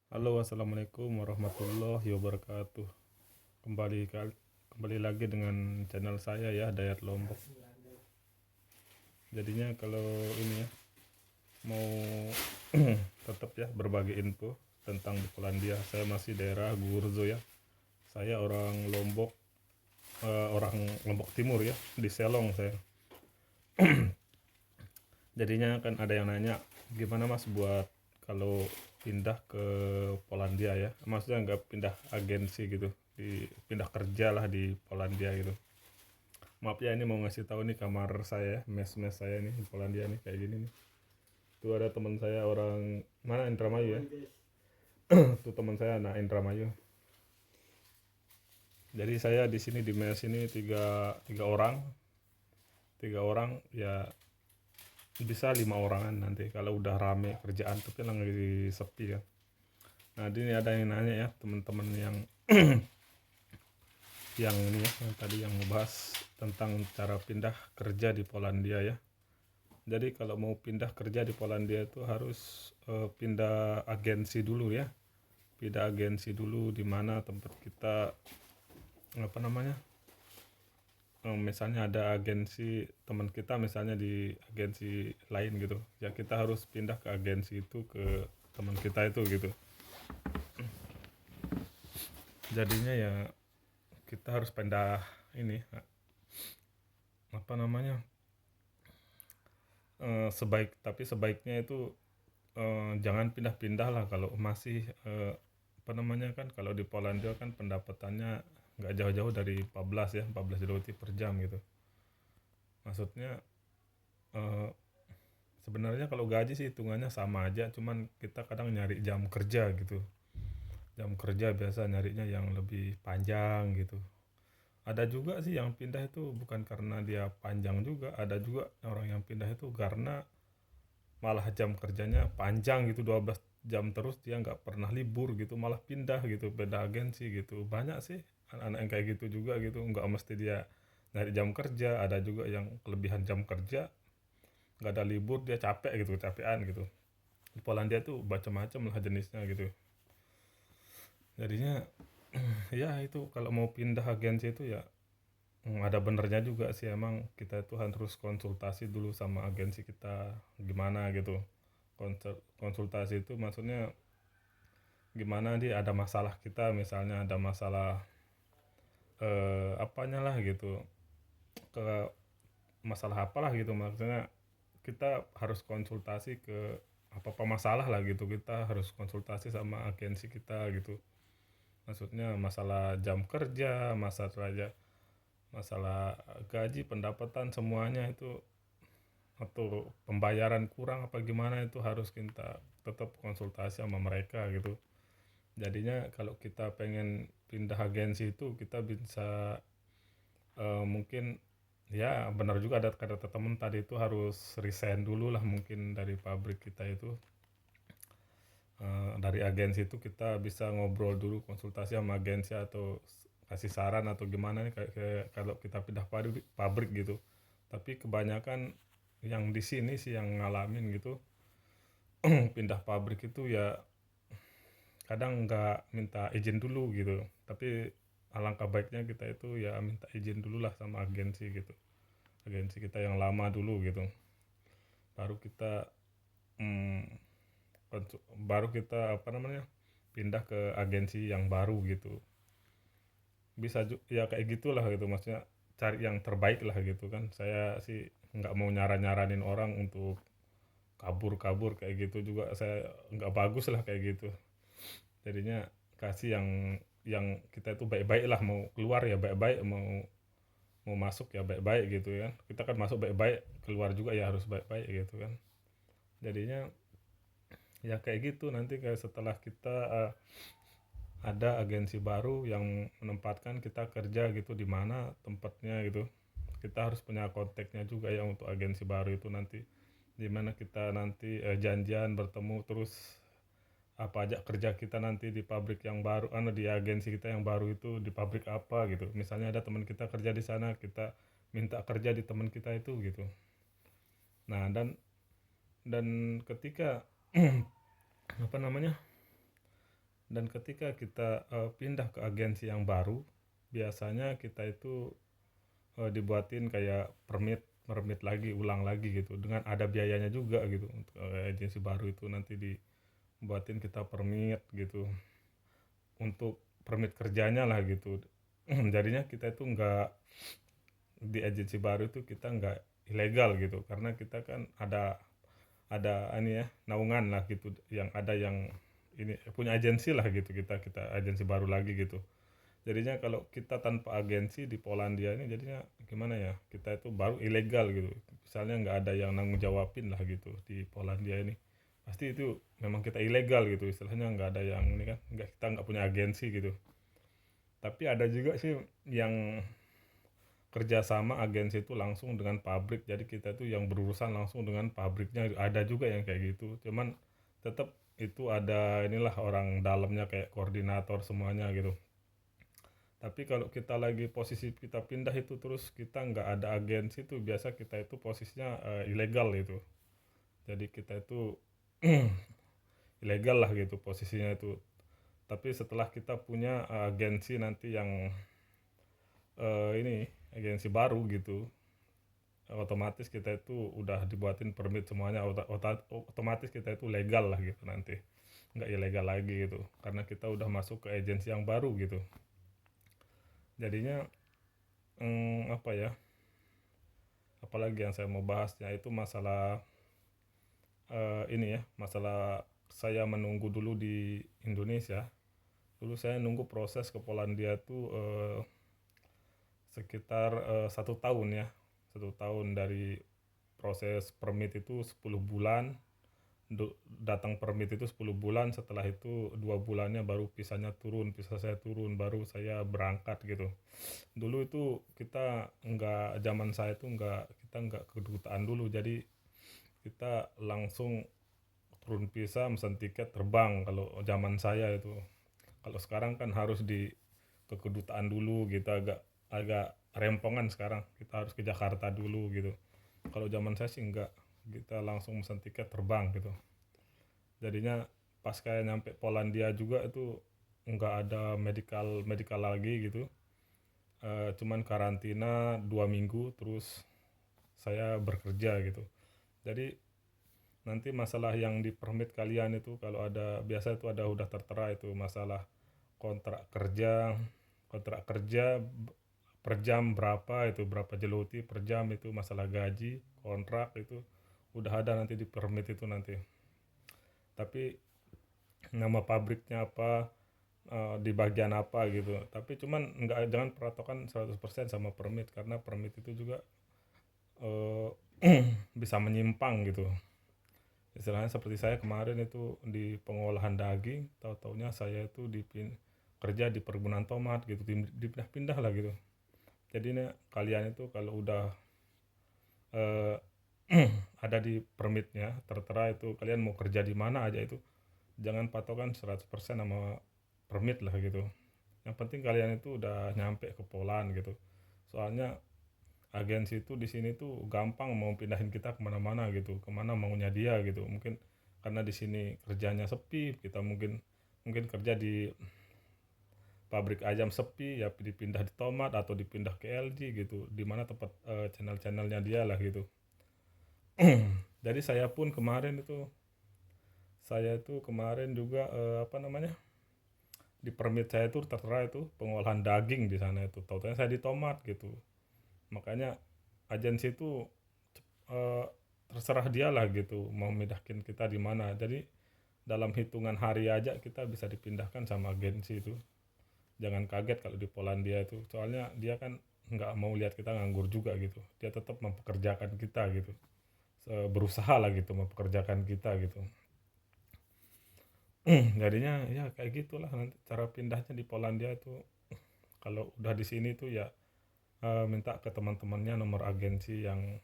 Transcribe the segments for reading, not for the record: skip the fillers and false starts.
Halo, assalamualaikum warahmatullahi wabarakatuh. Kembali lagi dengan channel saya ya, Dayat Lombok. Jadinya kalau ini ya mau tetap ya berbagi info tentang di Polandia. Saya masih daerah Gurzo ya. Saya orang Lombok, orang Lombok Timur ya, di Selong saya. Jadinya kan ada yang nanya, gimana Mas buat kalau pindah ke Polandia ya? Maksudnya nggak pindah agensi gitu, pindah kerja lah di Polandia gitu. Maaf ya, ini mau ngasih tahu nih kamar saya, mes saya nih di Polandia nih kayak gini nih. Tuh ada teman saya orang mana, Indramayu ya. Tuh teman saya anak Indramayu. Jadi saya di sini di mes ini tiga orang ya, bisa 5 orangan nanti kalau udah rame kerjaan, tapi lagi sepi ya. Nah, ini ada yang nanya ya, teman-teman yang ini ya, yang tadi yang ngebahas tentang cara pindah kerja di Polandia ya. Jadi kalau mau pindah kerja di Polandia itu harus pindah agensi dulu ya. Pindah agensi dulu di mana tempat kita apa namanya? Misalnya ada agensi teman kita misalnya di agensi lain gitu. Ya kita harus pindah ke agensi itu, ke teman kita itu gitu. Jadinya ya kita harus pindah ini apa namanya? Tapi sebaiknya itu jangan pindah-pindah lah kalau masih apa namanya, kan kalau di Polandia kan pendapatannya nggak jauh-jauh dari 14 ya, 14 zloty per jam gitu. Maksudnya eh, sebenarnya kalau gaji sih hitungannya sama aja, cuman kita kadang nyari jam kerja gitu. Jam kerja biasa nyarinya yang lebih panjang gitu. Ada juga sih yang pindah itu bukan karena dia panjang juga, ada juga orang yang pindah itu karena malah jam kerjanya panjang gitu, 12 jam terus, dia nggak pernah libur gitu, malah pindah gitu, beda agensi gitu. Banyak sih anak-anak yang kayak gitu juga gitu, nggak mesti dia nyari jam kerja, ada juga yang kelebihan jam kerja, nggak ada libur, dia capek gitu, kecapean gitu. Di Polandia tuh macam-macam lah jenisnya gitu. Jadinya ya itu kalau mau pindah agensi itu ya ada benernya juga sih, emang kita itu harus konsultasi dulu sama agensi kita gimana gitu. Konsultasi itu maksudnya gimana, dia ada masalah, kita misalnya ada masalah apanya lah gitu, ke masalah apalah gitu, maksudnya kita harus konsultasi ke apa masalah lah gitu, kita harus konsultasi sama agensi kita gitu. Maksudnya masalah jam kerja, masalah gaji, pendapatan, semuanya itu, atau pembayaran kurang apa gimana, itu harus kita tetap konsultasi sama mereka gitu. Jadinya kalau kita pengen pindah agensi itu kita bisa mungkin ya benar juga ada kata temen tadi, itu harus resign dulu lah mungkin dari pabrik kita itu. Dari agensi itu kita bisa ngobrol dulu, konsultasi sama agensi atau kasih saran atau gimana nih, kayak kalau kita pindah pabrik gitu. Tapi kebanyakan yang di sini sih yang ngalamin gitu, pindah pabrik itu ya kadang nggak minta izin dulu gitu. Tapi alangkah baiknya kita itu ya minta izin dulu lah sama agensi gitu, agensi kita yang lama dulu gitu, baru kita hmm, baru kita apa namanya, pindah ke agensi yang baru gitu. Bisa ya kayak gitulah gitu, maksudnya cari yang terbaik lah gitu kan. Saya sih nggak mau nyaranin orang untuk kabur-kabur kayak gitu, juga saya nggak bagus lah kayak gitu. Jadinya kasih yang kita itu baik-baik lah, mau keluar ya baik-baik, mau mau masuk ya baik-baik gitu kan. Kita kan masuk baik-baik, keluar juga ya harus baik-baik gitu kan. Jadinya ya kayak gitu, nanti kayak setelah kita ada agensi baru yang menempatkan kita kerja gitu di mana tempatnya gitu, kita harus punya kontaknya juga ya untuk agensi baru itu nanti, di mana kita nanti janjian bertemu, terus apa aja kerja kita nanti di pabrik yang baru, di agensi kita yang baru itu di pabrik apa gitu. Misalnya ada teman kita kerja di sana, kita minta kerja di teman kita itu gitu. Nah, dan ketika apa namanya, Dan ketika kita pindah ke agensi yang baru, biasanya kita itu dibuatin kayak permit permit lagi, ulang lagi gitu, dengan ada biayanya juga gitu. Untuk agensi baru itu nanti dibuatin kita permit gitu, untuk permit kerjanya lah gitu. Jadinya kita itu nggak, di agensi baru itu kita nggak ilegal gitu, karena kita kan ada ini ya, naungan lah gitu, yang ada yang ini punya agensi lah gitu, kita agensi baru lagi gitu. Jadinya kalau kita tanpa agensi di Polandia ini, jadinya gimana ya, kita itu baru ilegal gitu. Misalnya nggak ada yang nanggung jawabin lah gitu di Polandia ini, pasti itu memang kita ilegal gitu, istilahnya nggak ada yang ini kan, kita nggak punya agensi gitu. Tapi ada juga sih yang kerjasama agensi itu langsung dengan pabrik, jadi kita tuh yang berurusan langsung dengan pabriknya, ada juga yang kayak gitu. Cuman tetap itu ada inilah orang dalamnya kayak koordinator semuanya gitu. Tapi kalau kita lagi posisi kita pindah itu terus kita nggak ada agensi, itu biasa kita itu posisinya ilegal itu. Jadi kita itu ilegal lah gitu posisinya itu. Tapi setelah kita punya agensi nanti yang ini agensi baru gitu, otomatis kita itu udah dibuatin permit semuanya, otomatis kita itu legal lah gitu nanti, nggak ilegal lagi gitu, karena kita udah masuk ke agensi yang baru gitu. Jadinya apa ya, apalagi yang saya mau bahas itu masalah ini ya, masalah saya menunggu dulu di Indonesia. Dulu saya nunggu proses ke Polandia tuh sekitar 1 tahun ya, 1 tahun dari proses permit itu 10 bulan. Datang permit itu 10 bulan, setelah itu 2 bulannya baru visanya turun, visa saya turun, baru saya berangkat gitu. Dulu itu kita nggak, zaman saya itu nggak, kita nggak ke kedutaan dulu, jadi kita langsung turun visa, pesan tiket, terbang kalau zaman saya itu. Kalau sekarang kan harus di ke kedutaan dulu gitu, agak agak rempongan sekarang, kita harus ke Jakarta dulu gitu. Kalau zaman saya sih enggak, kita langsung pesan tiket, terbang gitu. Jadinya pas kayak nyampe Polandia juga itu nggak ada medical medical lagi gitu. Cuman karantina 2 minggu, terus saya bekerja gitu. Jadi nanti masalah yang di permit kalian itu, kalau ada biasa itu ada udah tertera itu masalah kontrak kerja, kontrak kerja per jam berapa, itu berapa jeluti per jam, itu masalah gaji, kontrak itu udah ada nanti di permit itu nanti. Tapi nama pabriknya apa, di bagian apa gitu. Tapi cuman nggak, jangan peratokan 100% sama permit, karena permit itu juga eh, bisa menyimpang gitu. Istilahnya seperti saya kemarin itu di pengolahan daging, tahu-taunya saya itu kerja di perkebunan tomat gitu, dipindah-pindah lah gitu. Jadi ini kalian itu kalau udah eh, ada di permitnya tertera itu kalian mau kerja di mana aja, itu jangan patokan 100% sama permit lah gitu. Yang penting kalian itu udah nyampe ke Poland gitu. Soalnya agensi itu di sini tuh gampang mau pindahin kita kemana-mana gitu, kemana maunya dia gitu. Mungkin karena di sini kerjanya sepi, kita mungkin mungkin kerja di pabrik ayam sepi ya, dipindah di tomat atau dipindah ke LG gitu, di mana tempat channel-channelnya dia lah gitu. Jadi saya itu kemarin juga apa namanya, di permit saya itu tertera itu pengolahan daging di sana, itu tahu-tahu saya di tomat gitu. Makanya agensi itu eh, terserah dia lah gitu mau pindahin kita di mana. Jadi dalam hitungan hari aja kita bisa dipindahkan sama agensi itu. Jangan kaget kalau di Polandia itu, soalnya dia kan nggak mau lihat kita nganggur juga gitu, dia tetap mempekerjakan kita gitu. Berusaha lah gitu mempekerjakan kita gitu. Jadinya ya kayak gitulah nanti cara pindahnya di Polandia itu. Kalau udah di sini tuh ya minta ke teman-temannya nomor agensi yang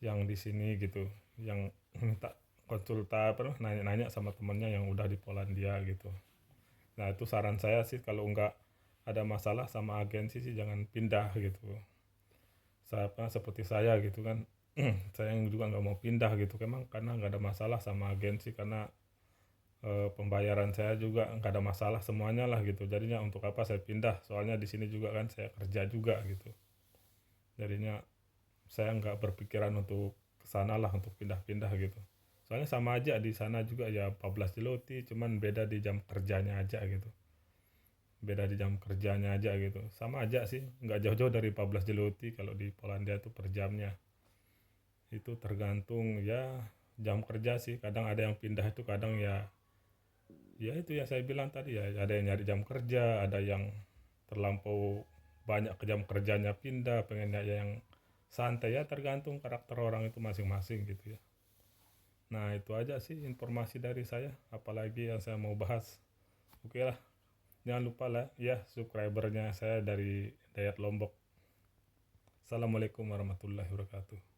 di sini gitu, yang minta konsulta apa, nanya-nanya sama temannya yang udah di Polandia gitu. Nah itu saran saya sih, kalau nggak ada masalah sama agensi sih jangan pindah gitu. Seperti saya gitu kan, saya juga nggak mau pindah gitu, emang karena nggak ada masalah sama agensi, karena pembayaran saya juga nggak ada masalah semuanya lah gitu. Jadinya untuk apa saya pindah, soalnya di sini juga kan saya kerja juga gitu. Jadinya saya nggak berpikiran untuk kesana lah, untuk pindah-pindah gitu. Soalnya sama aja di sana juga ya 14 zloty, cuman beda di jam kerjanya aja gitu. Beda di jam kerjanya aja gitu. Sama aja sih, nggak jauh-jauh dari 14 zloty kalau di Polandia itu per jamnya. Itu tergantung ya jam kerja sih. Kadang ada yang pindah itu, kadang ya itu ya saya bilang tadi ya, ada yang nyari jam kerja, ada yang terlampau banyak ke jam kerjanya pindah, pengen yang santai, ya tergantung karakter orang itu masing-masing gitu ya. Nah itu aja sih informasi dari saya, apalagi yang saya mau bahas. Oke lah, jangan lupa lah ya subscribernya saya dari Dayat Lombok. Assalamualaikum warahmatullahi wabarakatuh.